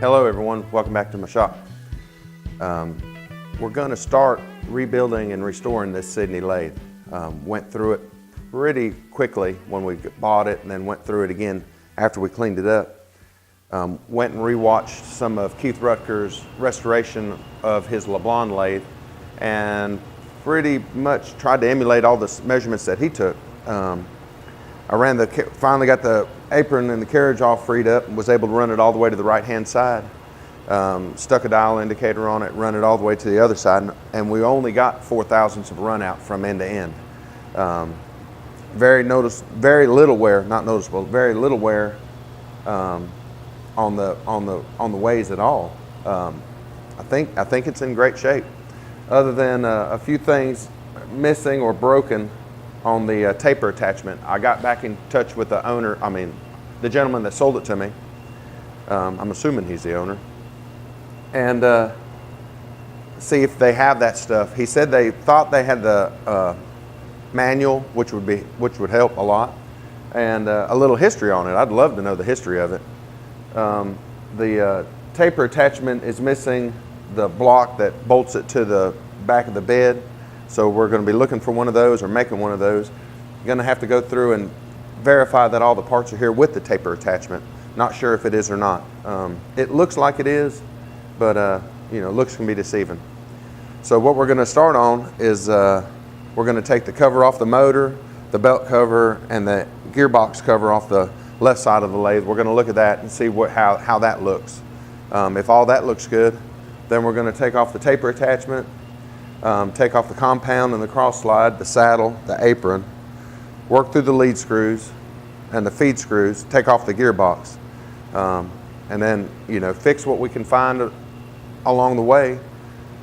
Hello everyone, welcome back to my shop. We're going to start rebuilding and restoring this Sidney Lathe. Went through it pretty quickly when we bought it and then went through it again after we cleaned it up. Went and rewatched some of Keith Ruckers' restoration of his LeBlond lathe and pretty much tried to emulate all the measurements that he took. Finally got the apron and the carriage all freed up and was able to run it all the way to the right hand side. Stuck a dial indicator on it, run it all the way to the other side, and we only got 4/1000ths of run out from end to end. Very little wear, not noticeable, very little wear on the ways at all. I think it's in great shape, other than a few things missing or broken on the taper attachment. I got back in touch with the owner, the gentleman that sold it to me. I'm assuming he's the owner. And see if they have that stuff. He said they thought they had the manual, which would help a lot, and a little history on it. I'd love to know the history of it. The taper attachment is missing the block that bolts it to the back of the bed. So we're going to be looking for one of those or making one of those. Going to have to go through and verify that all the parts are here with the taper attachment. Not sure if it is or not. It looks like it is, but looks can be deceiving. So what we're going to start on is we're going to take the cover off the motor, the belt cover, and the gearbox cover off the left side of the lathe. We're going to look at that and see how that looks. If all that looks good, then we're going to take off the taper attachment, take off the compound and the cross slide, the saddle, the apron, work through the lead screws and the feed screws, take off the gearbox, and then fix what we can find along the way,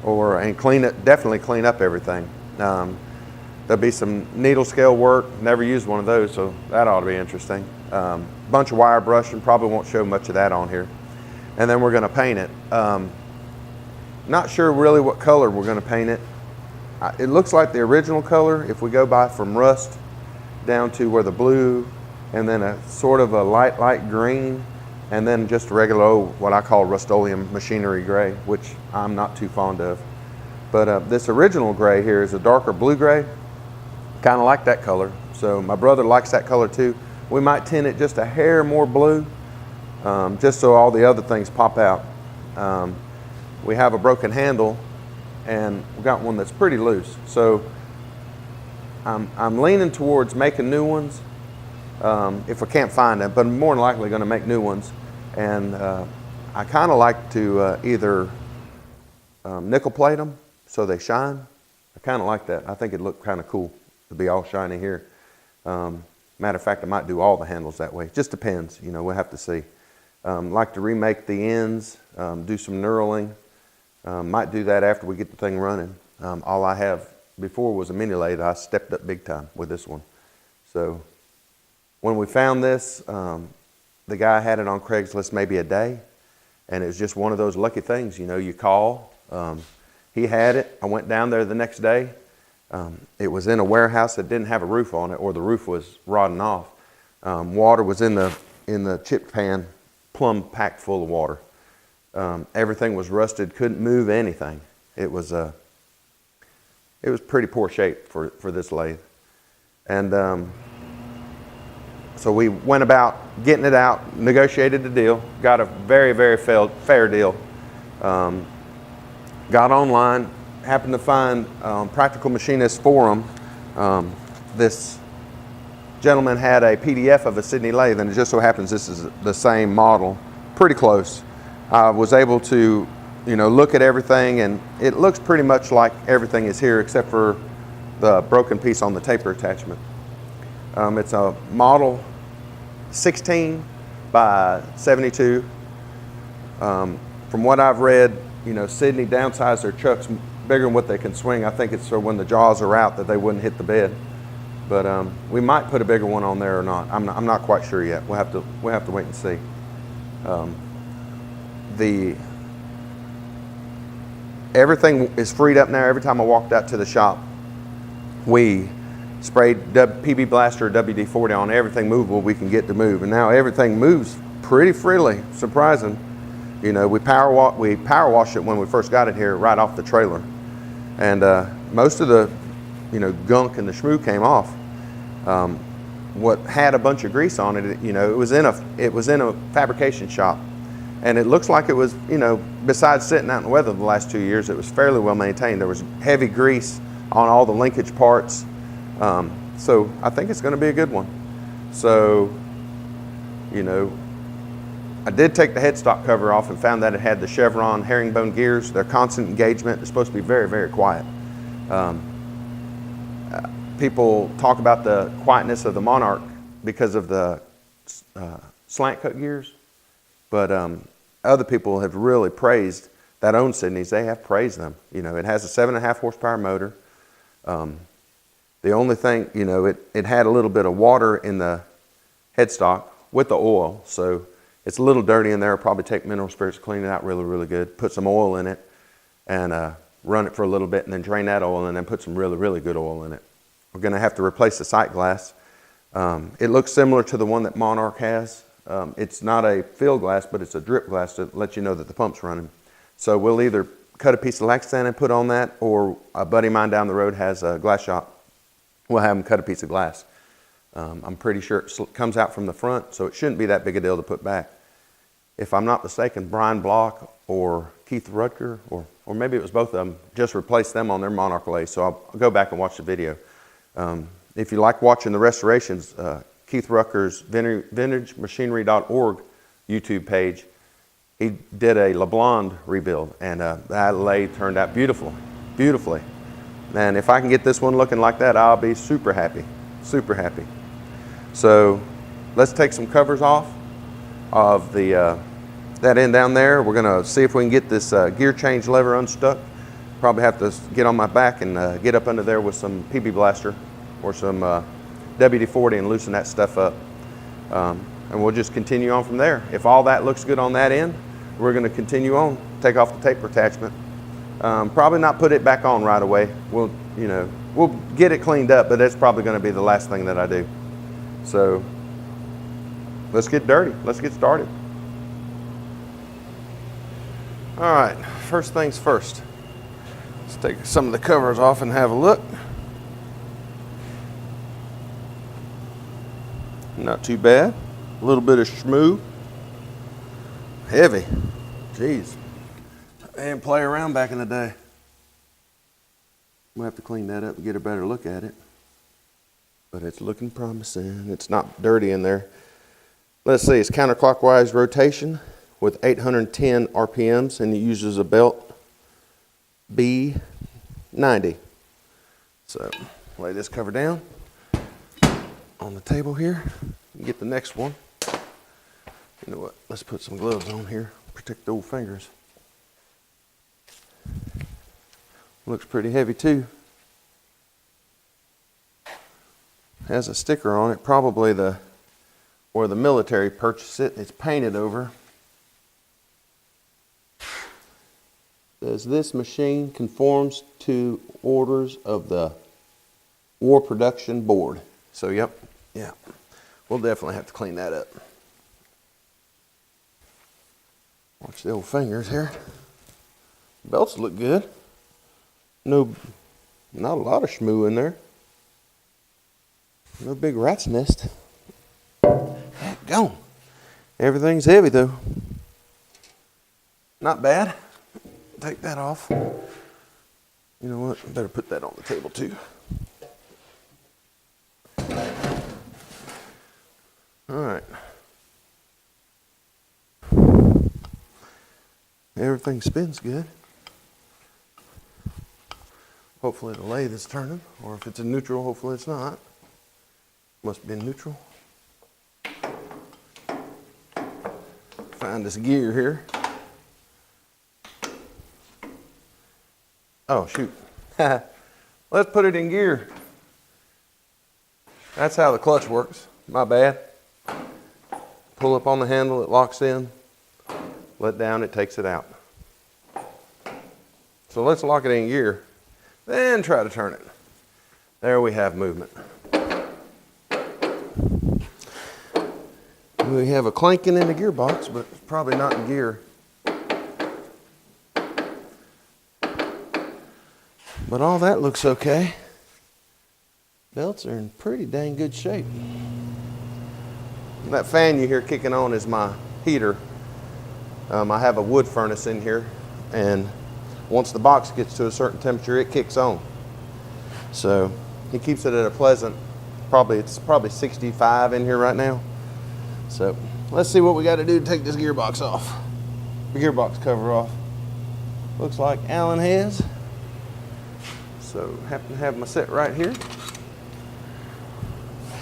and definitely clean up everything. There'll be some needle scale work. Never used one of those, so that ought to be interesting. Bunch of wire brushing. Probably won't show much of that on here. And then we're going to paint it. Not sure really what color we're going to paint it. It looks like the original color if we go by from rust down to where the blue, and then a sort of a light green, and then just a regular old, what I call Rust-Oleum machinery gray, which I'm not too fond of. But this original gray here is a darker blue gray, kind of like that color. So my brother likes that color too. We might tint it just a hair more blue, just so all the other things pop out. We have a broken handle, and we got one that's pretty loose. So I'm leaning towards making new ones if I can't find them, but I'm more than likely going to make new ones. And I kind of like to either nickel plate them so they shine. I kind of like that. I think it looked kind of cool to be all shiny here. Matter of fact, I might do all the handles that way. Just depends, we'll have to see. Like to remake the ends, do some knurling. Might do that after we get the thing running. All I have before was a mini lathe. I stepped up big time with this one. So when we found this, the guy had it on Craigslist maybe a day, and it was just one of those lucky things. You call. He had it. I went down there the next day. It was in a warehouse that didn't have a roof on it, or the roof was rotting off. Water was in the chip pan, plumb packed full of water. Everything was rusted, couldn't move anything. It was pretty poor shape for this lathe. And so we went about getting it out, negotiated the deal, got a very, very fair deal. Got online, happened to find Practical Machinist Forum. This gentleman had a PDF of a Sidney Lathe, and it just so happens this is the same model, pretty close. I was able to, look at everything, and it looks pretty much like everything is here except for the broken piece on the taper attachment. It's a model 16 by 72. From what I've read, Sidney downsized their trucks bigger than what they can swing. I think it's so when the jaws are out that they wouldn't hit the bed. But we might put a bigger one on there or not. I'm not quite sure yet. We'll have to wait and see. Everything is freed up now. Every time I walked out to the shop, we sprayed PB Blaster or WD-40 on everything movable we can get to move. And now everything moves pretty freely, surprising. You know, we power washed it when we first got it here right off the trailer, and most of the, you know, gunk and the schmoo came off. What had a bunch of grease on it, you know, it was in a fabrication shop, and it looks like it was, you know, besides sitting out in the weather the last 2 years, it was fairly well maintained. There was heavy grease on all the linkage parts, so I think it's going to be a good one. So, you know, I did take the headstock cover off and found that it had the chevron herringbone gears. They're constant engagement. They're supposed to be very, very quiet. People talk about the quietness of the Monarch because of the slant cut gears, but other people have really praised that own Sidney's. They have praised them. You know, it has a 7.5 horsepower motor. The only thing, you know, it had a little bit of water in the headstock with the oil, so it's a little dirty in there. I'll probably take mineral spirits, clean it out really, really good, put some oil in it, and run it for a little bit, and then drain that oil, and then put some really, really good oil in it. We're going to have to replace the sight glass. It looks similar to the one that Monarch has. It's not a field glass, but it's a drip glass to let you know that the pump's running. So we'll either cut a piece of Lexan and put on that, or a buddy of mine down the road has a glass shop. We'll have him cut a piece of glass. I'm pretty sure it comes out from the front, so it shouldn't be that big a deal to put back. If I'm not mistaken, Brian Block or Keith Ruckers, or maybe it was both of them, just replaced them on their Monarch lathe, so I'll go back and watch the video. If you like watching the restorations, Keith Ruckers VintageMachinery.org YouTube page, he did a LeBlond rebuild, and that lathe turned out beautifully. And if I can get this one looking like that, I'll be super happy, super happy. So let's take some covers off of the that end down there. We're gonna see if we can get this gear change lever unstuck. Probably have to get on my back and get up under there with some PB Blaster or some WD-40 and loosen that stuff up. And we'll just continue on from there. If all that looks good on that end, we're gonna continue on, take off the taper attachment. Probably not put it back on right away. We'll get it cleaned up, but that's probably gonna be the last thing that I do. So let's get dirty, let's get started. All right, first things first. Let's take some of the covers off and have a look. Not too bad. A little bit of schmoo. Heavy. Jeez. I didn't play around back in the day. We'll have to clean that up and get a better look at it. But it's looking promising. It's not dirty in there. Let's see, it's counterclockwise rotation with 810 RPMs, and it uses a belt B90. So lay this cover down on the table here and get the next one. You know what, let's put some gloves on here, protect the old fingers. Looks pretty heavy too. Has a sticker on it, probably where the military purchased it. It's painted over. Says this machine conforms to orders of the War Production Board. So yep, yeah, we'll definitely have to clean that up. Watch the old fingers here. Belts look good. No, not a lot of schmoo in there. No big rat's nest. Heck, gone. Everything's heavy though. Not bad. Take that off. You know what? I better put that on the table too. All right. Everything spins good. Hopefully the lathe is turning, or if it's in neutral, hopefully it's not. Must be in neutral. Find this gear here. Oh, shoot. Let's put it in gear. That's how the clutch works. My bad. Pull up on the handle, it locks in. Let down, it takes it out. So let's lock it in gear, then try to turn it. There we have movement. We have a clanking in the gearbox, but it's probably not in gear. But all that looks okay. Belts are in pretty dang good shape. That fan you hear kicking on is my heater. I have a wood furnace in here, and once the box gets to a certain temperature, it kicks on. So it keeps it at a pleasant, it's probably 65 in here right now. So let's see what we got to do to take this gearbox off. The gearbox cover off. Looks like Allen has. So happen to have my set right here.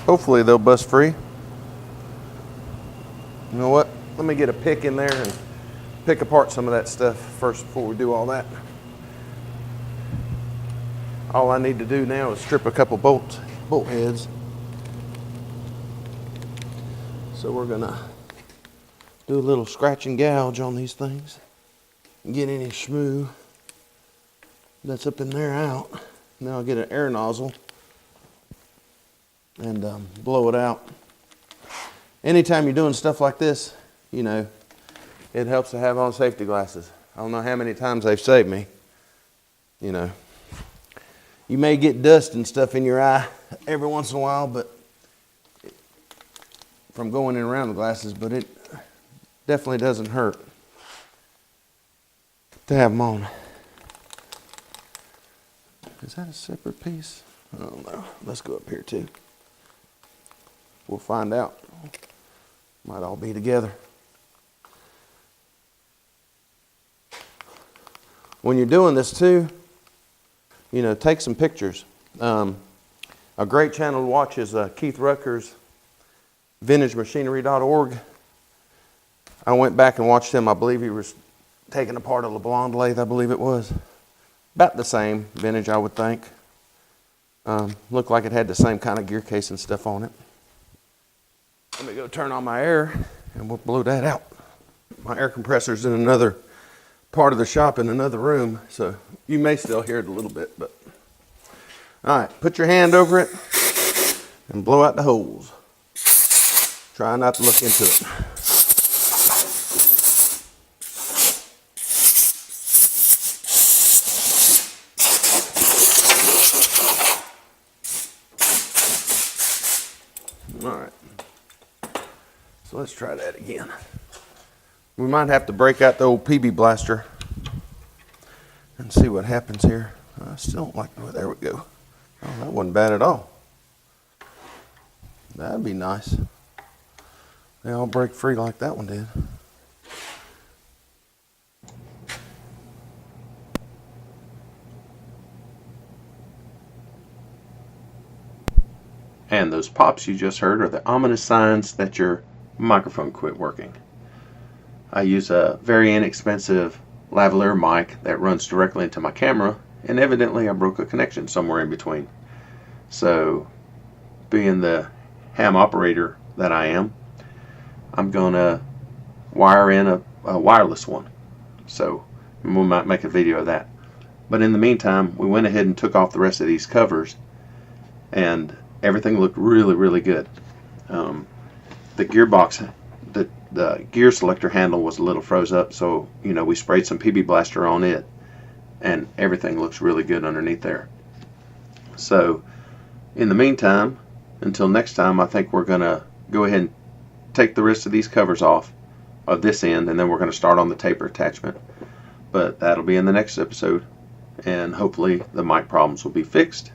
Hopefully they'll bust free. You know what? Let me get a pick in there and pick apart some of that stuff first before we do all that. All I need to do now is strip a couple bolt heads. So we're gonna do a little scratch and gouge on these things and get any schmoo that's up in there out. And then I'll get an air nozzle and blow it out. Anytime you're doing stuff like this, you know, it helps to have on safety glasses. I don't know how many times they've saved me. You know, you may get dust and stuff in your eye every once in a while, but from going in around the glasses, but it definitely doesn't hurt to have them on. Is that a separate piece? I don't know. Let's go up here too. We'll find out. Might all be together. When you're doing this too, you know, take some pictures. A great channel to watch is Keith Ruckers VintageMachinery.org. I went back and watched him. I believe he was taking apart a LeBlond lathe, I believe it was. About the same vintage, I would think. Looked like it had the same kind of gear case and stuff on it. Let me go turn on my air and we'll blow that out. My air compressor's in another part of the shop in another room, so you may still hear it a little bit, but. All right, put your hand over it and blow out the holes. Try not to look into it. All right, so let's try that again. We might have to break out the old PB blaster and see what happens here. I still don't like, oh, there we go. Oh, that wasn't bad at all. That'd be nice. They all break free like that one did. And those pops you just heard are the ominous signs that your microphone quit working. I use a very inexpensive lavalier mic that runs directly into my camera, and evidently I broke a connection somewhere in between. So, being the ham operator that I am, I'm gonna wire in a wireless one. So, we might make a video of that. But in the meantime, we went ahead and took off the rest of these covers, and everything looked really, really good. The gearbox, the gear selector handle was a little froze up, so you know we sprayed some PB Blaster on it, and everything looks really good underneath there. So, in the meantime, until next time, I think we're gonna go ahead and take the rest of these covers off of this end, and then we're gonna start on the taper attachment. But that'll be in the next episode, and hopefully the mic problems will be fixed,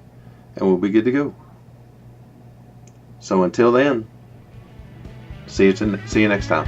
and we'll be good to go. So until then, see you next time.